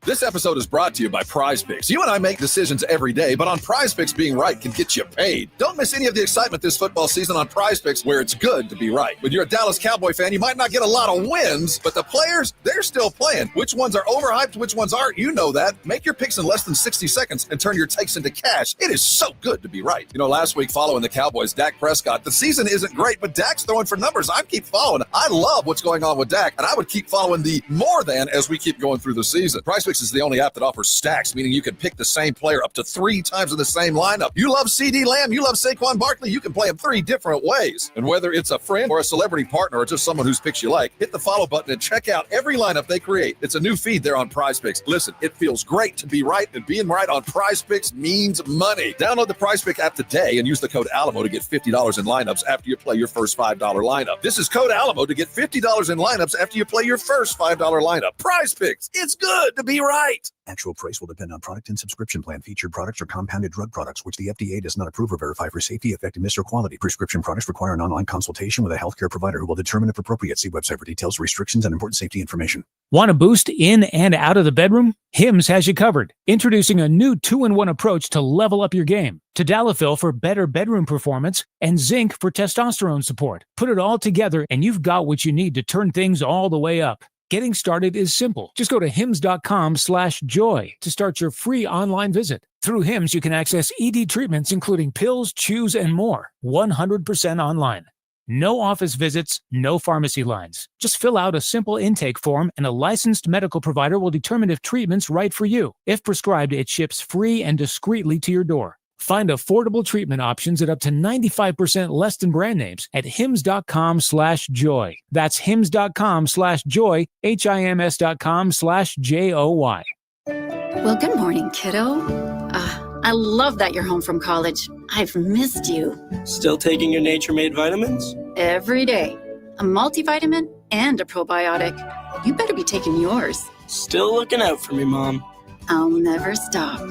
This episode is brought to you by Prize Picks. You and I make decisions every day, but on Prize Picks, being right can get you paid. Don't miss any of the excitement this football season on Prize Picks, where it's good to be right. When you're a Dallas Cowboy fan, you might not get a lot of wins, but the players, they're still playing. Which ones are overhyped, which ones aren't, you know that. Make your picks in less than 60 seconds and turn your takes into cash. It is so good to be right. You know, last week following the Cowboys, Dak Prescott, the season isn't great, but Dak's throwing for numbers. I keep following. I love what's going on with Dak, and I would keep following the more than as we keep going through the season. Prize Picks is the only app that offers stacks, meaning you can pick the same player up to 3 times in the same lineup. You love CD Lamb, you love Saquon Barkley, you can play him 3 different ways. And whether it's a friend or a celebrity partner or just someone whose picks you like, hit the follow button and check out every lineup they create. It's a new feed there on Prize Picks. Listen, it feels great to be right, and being right on Prize Picks means money. Download the Prize Pick app today and use the code Alamo to get $50 in lineups after you play your first $5 lineup. This is code Alamo to get $50 in lineups after you play your first $5 lineup. Prize Picks. It's good to be right. Actual price will depend on product and subscription plan. Featured products are compounded drug products, which the FDA does not approve or verify for safety, effectiveness, or quality. Prescription products require an online consultation with a healthcare provider who will determine if appropriate. See website for details, restrictions, and important safety information. Want a boost in and out of the bedroom? Hims has you covered. Introducing a new 2-in-1 approach to level up your game. Tadalafil for better bedroom performance and zinc for testosterone support. Put it all together and you've got what you need to turn things all the way up. Getting started is simple. Just go to hims.com/joy to start your free online visit. Through Hims, you can access ED treatments, including pills, chews, and more, 100% online. No office visits, no pharmacy lines. Just fill out a simple intake form and a licensed medical provider will determine if treatment's right for you. If prescribed, it ships free and discreetly to your door. Find affordable treatment options at up to 95% less than brand names at hims.com/joy. That's hims.com/joy, HIMS.com/JOY. Well, good morning, kiddo. I love that you're home from college. I've missed you. Still taking your Nature Made vitamins? Every day. A multivitamin and a probiotic. You better be taking yours. Still looking out for me, Mom. I'll never stop.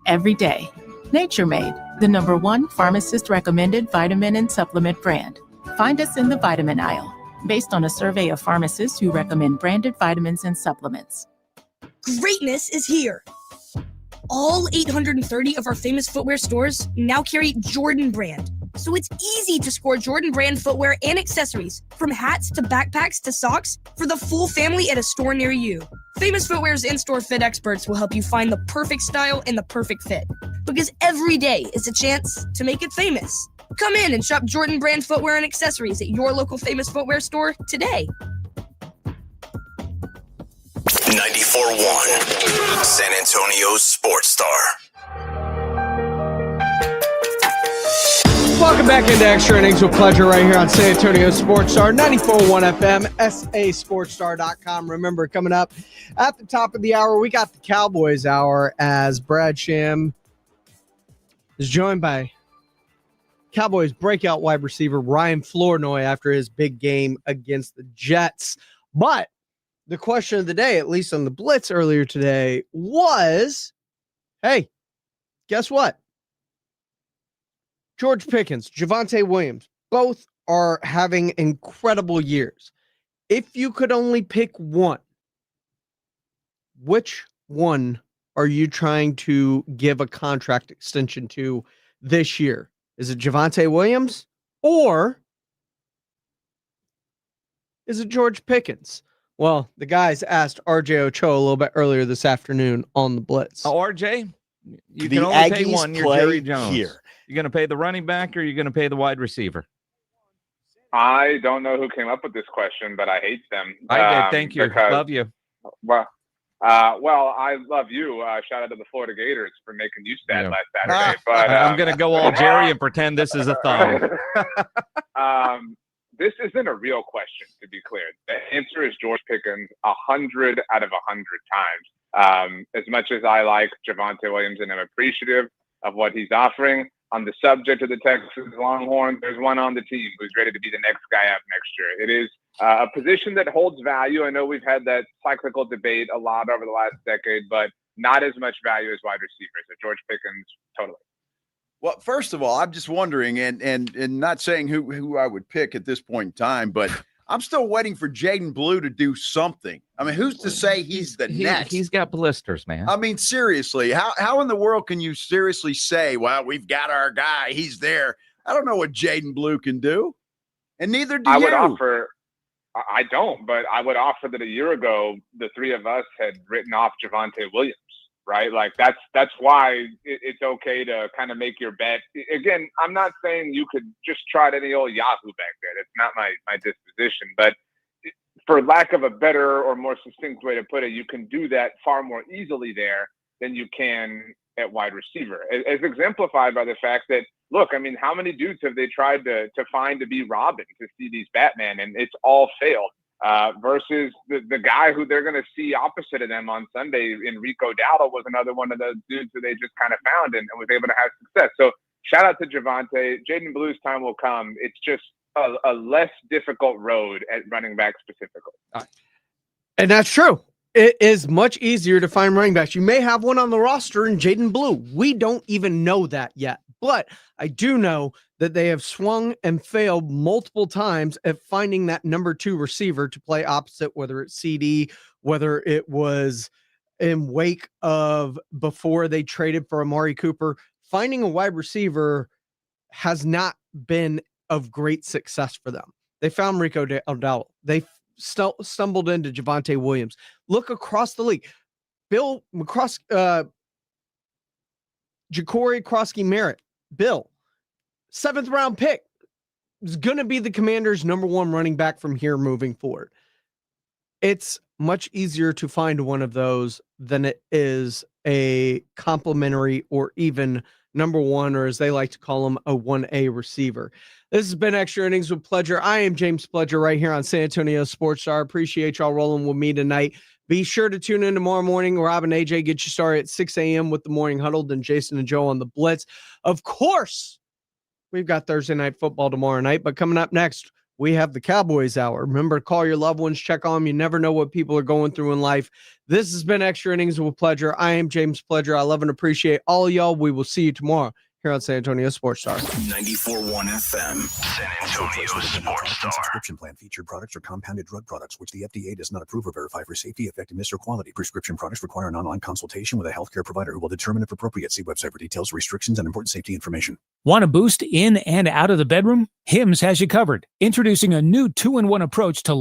Every day. Nature Made, the #1 pharmacist-recommended vitamin and supplement brand. Find us in the vitamin aisle, based on a survey of pharmacists who recommend branded vitamins and supplements. Greatness is here. All 830 of our famous footwear stores now carry Jordan brand. So it's easy to score Jordan brand footwear and accessories, from hats to backpacks to socks, for the full family at a store near you. Famous Footwear's in-store fit experts will help you find the perfect style and the perfect fit. Because every day is a chance to make it famous. Come in and shop Jordan brand footwear and accessories at your local Famous Footwear store today. 94.1 San Antonio's Sports Star. Welcome back into Extra Innings with Pleasure right here on San Antonio Sports Star, 94.1 FM, sasportstar.com. Remember, coming up at the top of the hour, we got the Cowboys Hour as Brad Sham is joined by Cowboys breakout wide receiver Ryan Flournoy after his big game against the Jets. But the question of the day, at least on the Blitz earlier today, was, hey, guess what? George Pickens, Javonte Williams, both are having incredible years. If you could only pick one, which one are you trying to give a contract extension to this year? Is it Javonte Williams or is it George Pickens? Well, the guys asked RJ Ochoa a little bit earlier this afternoon on the Blitz. RJ, you The can only pay Aggies one. You're play Jerry Jones. here. You're going to pay the running back or you're going to pay the wide receiver? I don't know who came up with this question, but I hate them. I did. Thank you. Love you. Well, I love you. Shout out to the Florida Gators for making you sad last Saturday. But I'm going to go all Jerry and pretend this is a thumb. This isn't a real question, to be clear. The answer is George Pickens 100 out of 100 times. As much as I like Javonte Williams and I'm appreciative of what he's offering, on the subject of the Texas Longhorns, there's one on the team who's ready to be the next guy up next year. It is a position that holds value. I know we've had that cyclical debate a lot over the last decade, but not as much value as wide receivers. So George Pickens, totally. Well, first of all, I'm just wondering, and not saying who I would pick at this point in time, but I'm still waiting for Jaden Blue to do something. I mean, who's to say he's the next? He's got blisters, man. I mean, seriously, how in the world can you seriously say, well, we've got our guy, he's there? I don't know what Jaden Blue can do, and neither do you. I don't, but I would offer that a year ago, the three of us had written off Javonte Williams, right? Like that's why it's okay to kind of make your bet. Again, I'm not saying you could just trot any old Yahoo back there. That's not my disposition, but for lack of a better or more succinct way to put it, you can do that far more easily there than you can at wide receiver, as exemplified by the fact that, look, I mean, how many dudes have they tried to find to be Robin, to see these Batman, and it's all failed, versus the guy who they're going to see opposite of them on Sunday, Enrico Dowdle, was another one of those dudes who they just kind of found and was able to have success. So shout out to Javonte. Jaden Blue's time will come. It's just a less difficult road at running back specifically. And that's true. It is much easier to find running backs. You may have one on the roster in Jaden Blue. We don't even know that yet. But I do know that they have swung and failed multiple times at finding that number 2 receiver to play opposite, whether it's CD, whether it was in wake of before they traded for Amari Cooper. Finding a wide receiver has not been of great success for them. They found Rico Dowdle. They stumbled into Javonte Williams. Look across the league. Bill McCroskey, Ja'Cory Crosky-Merritt, Bill, 7th round pick, is going to be the Commanders' number 1 running back from here moving forward. It's much easier to find one of those than it is a complimentary or even number 1, or as they like to call them, a 1A receiver. This has been Extra Innings with Pleasure. I am James Pledger right here on San Antonio Sports Star. Appreciate y'all rolling with me tonight. Be sure to tune in tomorrow morning. Rob and AJ get you started at 6 a.m. with the Morning Huddle, then Jason and Joe on the Blitz. Of course, we've got Thursday Night Football tomorrow night, but coming up next, we have the Cowboys Hour. Remember to call your loved ones, check on them. You never know what people are going through in life. This has been Extra Innings with Pleasure. I am James Pledger. I love and appreciate all of y'all. We will see you tomorrow here on San Antonio Sports Star. 94.1 FM, San Antonio Sports Star. Subscription plan. Featured products are compounded drug products, which the FDA does not approve or verify for safety, effectiveness, or quality. Prescription products require an online consultation with a healthcare provider who will determine if appropriate. See website for details, restrictions, and important safety information. Want to boost in and out of the bedroom? Hims has you covered. Introducing a new 2-in-1 approach to